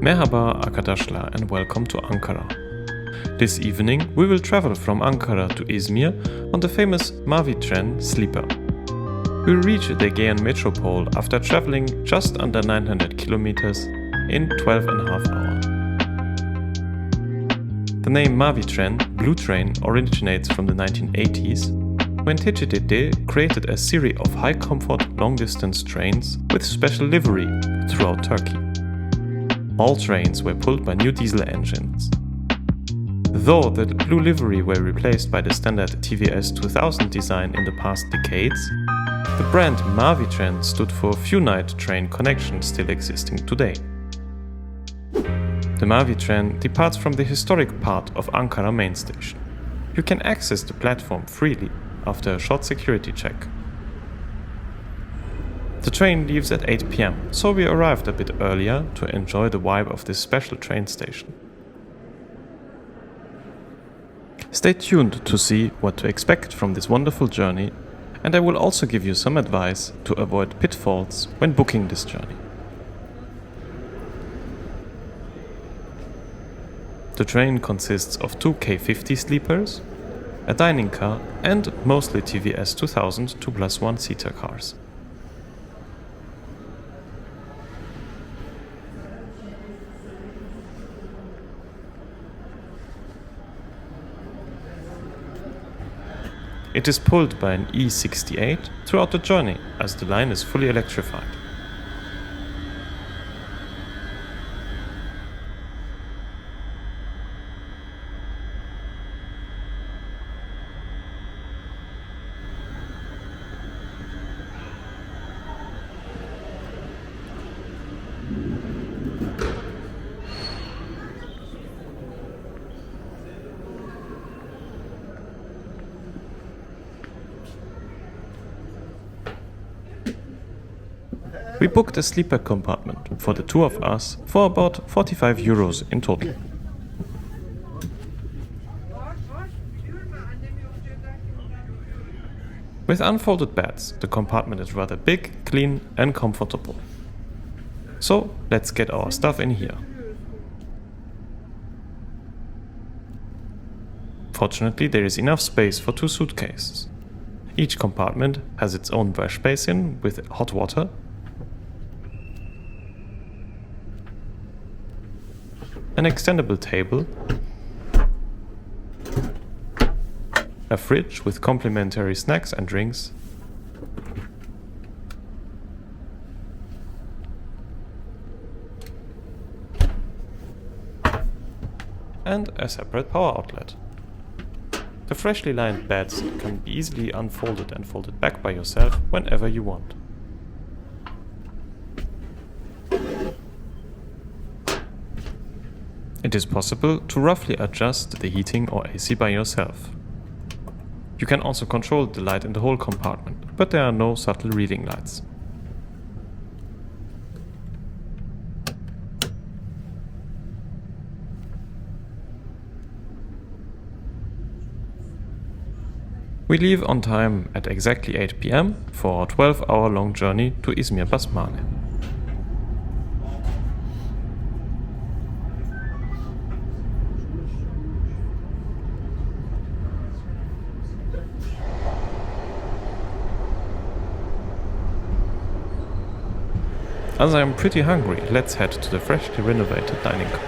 Merhaba arkadaşlar and welcome to Ankara. This evening we will travel from Ankara to Izmir on the famous Mavi Tren sleeper. We'll reach the Aegean metropole after traveling just under 900 kilometers in 12.5 hours. The name Mavi Tren, Blue Train, originates from the 1980s, when TGDD created a series of high-comfort long-distance trains with special livery throughout Turkey. All trains were pulled by new diesel engines. Though the blue livery were replaced by the standard TVS 2000 design in the past decades, the brand Mavi Tren stood for few night train connections still existing today. The Mavi Tren departs from the historic part of Ankara main station. You can access the platform freely after a short security check. The train leaves at 8 p.m, so we arrived a bit earlier to enjoy the vibe of this special train station. Stay tuned to see what to expect from this wonderful journey, and I will also give you some advice to avoid pitfalls when booking this journey. The train consists of two K50 sleepers, a dining car and mostly TVS 2000 2+1 seater cars. It is pulled by an E68 throughout the journey as the line is fully electrified. We booked a sleeper compartment for the two of us for about 45 euros in total. With unfolded beds, the compartment is rather big, clean and comfortable. So let's get our stuff in here. Fortunately, there is enough space for two suitcases. Each compartment has its own wash basin with hot water, an extendable table, a fridge with complimentary snacks and drinks, and a separate power outlet. The freshly lined beds can be easily unfolded and folded back by yourself whenever you want. It is possible to roughly adjust the heating or AC by yourself. You can also control the light in the whole compartment, but there are no subtle reading lights. We leave on time at exactly 8 p.m. for a 12-hour-long journey to İzmir Basmane. As I am pretty hungry, let's head to the freshly renovated dining car.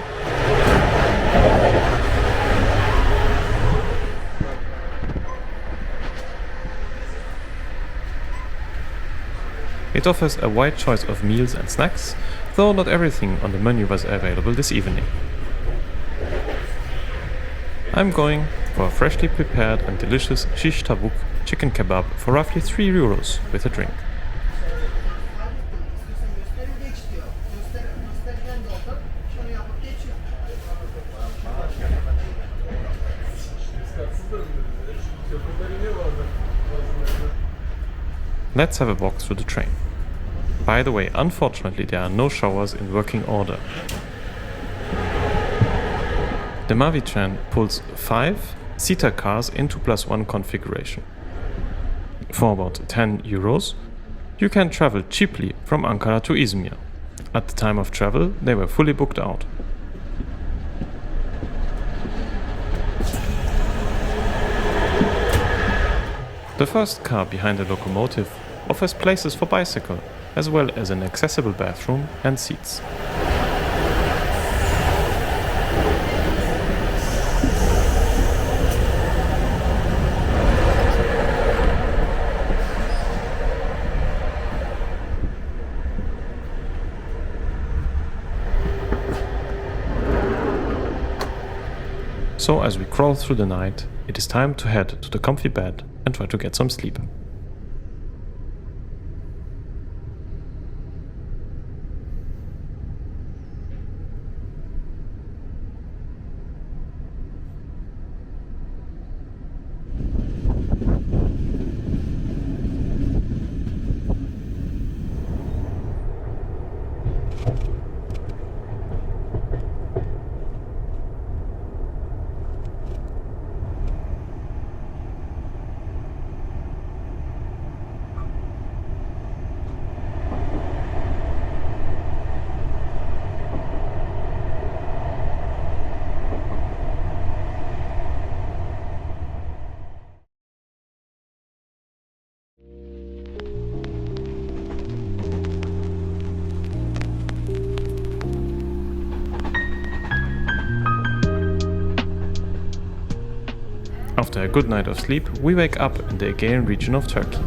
It offers a wide choice of meals and snacks, though not everything on the menu was available this evening. I'm going for a freshly prepared and delicious shish tavuk chicken kebab for roughly 3 euros with a drink. Let's have a walk through the train. By the way, unfortunately there are no showers in working order. The Mavi Tren pulls 5 seater cars in 2+1 configuration. For about 10 euros, you can travel cheaply from Ankara to Izmir. At the time of travel, they were fully booked out. The first car behind the locomotive offers places for bicycle, as well as an accessible bathroom and seats. So as we crawl through the night, it is time to head to the comfy bed and try to get some sleep. After a good night of sleep, we wake up in the Aegean region of Turkey.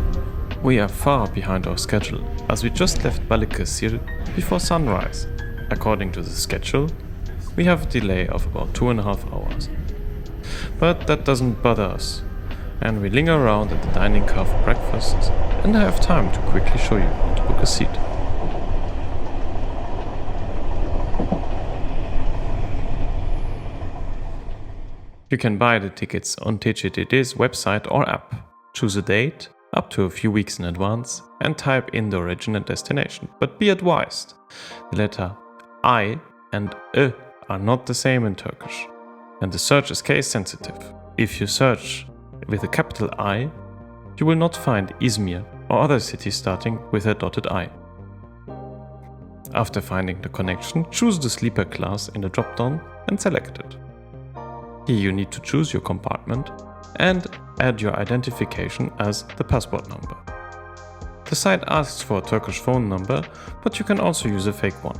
We are far behind our schedule, as we just left Balıkesir before sunrise. According to the schedule, we have a delay of about 2.5 hours. But that doesn't bother us, and we linger around at the dining car for breakfast, and I have time to quickly show you how to book a seat. You can buy the tickets on TGTD's website or app. Choose a date, up to a few weeks in advance, and type in the original destination. But be advised, the letter I and Ö are not the same in Turkish, and the search is case sensitive. If you search with a capital I, you will not find Izmir or other cities starting with a dotted I. After finding the connection, choose the sleeper class in the drop-down and select it. Here you need to choose your compartment and add your identification as the passport number. The site asks for a Turkish phone number, but you can also use a fake one.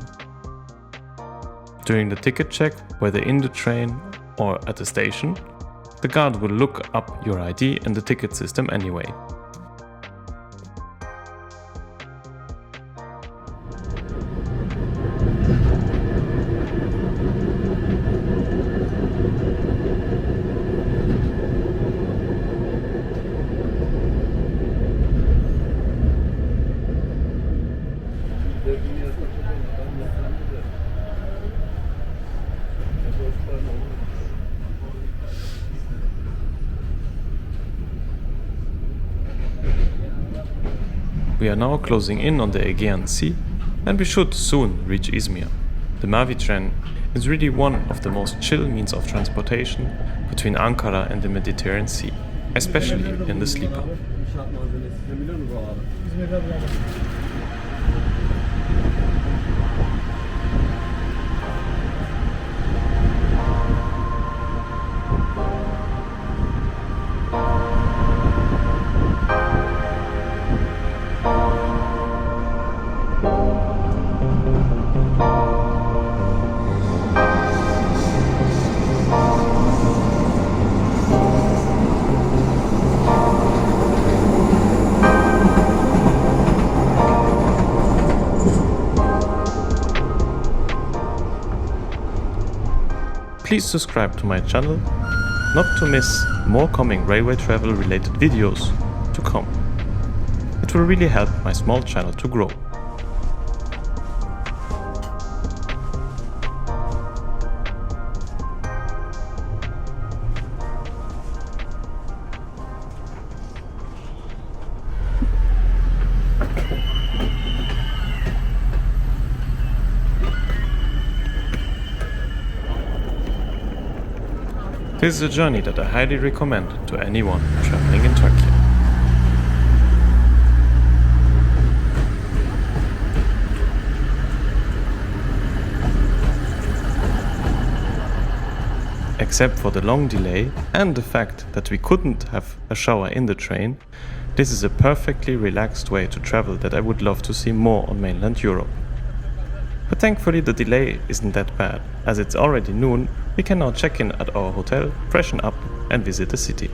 During the ticket check, whether in the train or at the station, the guard will look up your ID in the ticket system anyway. We are now closing in on the Aegean Sea, and we should soon reach Izmir. The Mavi Tren is really one of the most chill means of transportation between Ankara and the Mediterranean Sea, especially in the sleeper. Please subscribe to my channel, not to miss more coming railway travel related videos to come. It will really help my small channel to grow. This is a journey that I highly recommend to anyone traveling in Turkey. Except for the long delay and the fact that we couldn't have a shower in the train, this is a perfectly relaxed way to travel that I would love to see more on mainland Europe. But thankfully the delay isn't that bad. As it's already noon, we can now check in at our hotel, freshen up and visit the city.